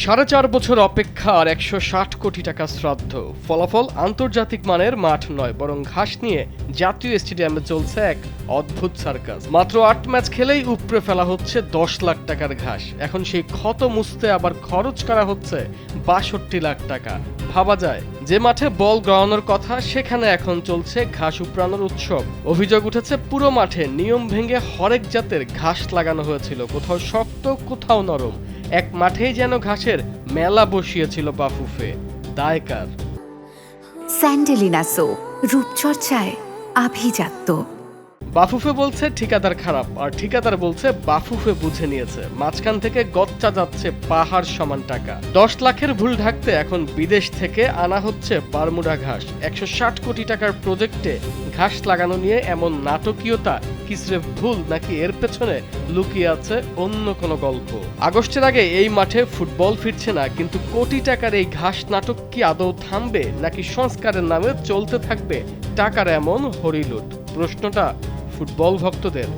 4.5 বছর অপেক্ষা আর 160 কোটি টাকা শ্রাদ্ধ। ফলাফল আন্তর্জাতিক মানের মাঠ নয়, বরং ঘাস নিয়ে জাতীয় স্টেডিয়ামে চলছে এক অদ্ভুত সার্কাস। মাত্র 8 ম্যাচ খেলেই উপড়ে ফেলা হচ্ছে 10 লাখ টাকার ঘাস। এখন সেই ক্ষত মুছতে আবার খরচ করা হচ্ছে 62 লাখ টাকা। ভাবা যায়, যে মাঠে বল গড়ানোর কথা সেখানে এখন চলছে ঘাস উপড়ানোর উৎসব। অভিযোগ উঠেছে পুরো মাঠে নিয়ম ভেঙে হরেক জাতের ঘাস লাগানো হয়েছিল, কোথাও শক্ত কোথাও নরম। এক মাঠেই যেন ঘাসের মেলা বসিয়েছিল বাফুফে। দায় কার? স্যান্ডেলিনা সো, রূপচর্চায় আভিজাত্য। বাফুফে বলছে ঠিকাদার খারাপ, আর ঠিকাদার বলছে বাফুফে বুঝে নিয়েছে। মাঝখান থেকে গচ্চা যাচ্ছে পাহাড় সমান টাকা। 10 লাখের ভুল ঢাকতে এখন বিদেশ থেকে আনা হচ্ছে বারমুডা ঘাস। 160 কোটি টাকার প্রজেক্টে ঘাস লাগানো নিয়ে এমন নাটকীয়তা কি স্রেফ ভুল, নাকি এর পেছনে লুকিয়ে আছে অন্য কোনো গল্প? আগস্টের আগে এই মাঠে ফুটবল ফিরছে না, কিন্তু কোটি টাকার এই ঘাস নাটক কি আদৌ থামবে, নাকি সংস্কারের নামে চলতে থাকবে টাকার এমন হরিলুট? প্রশ্নটা ফুটবল ভক্তদের।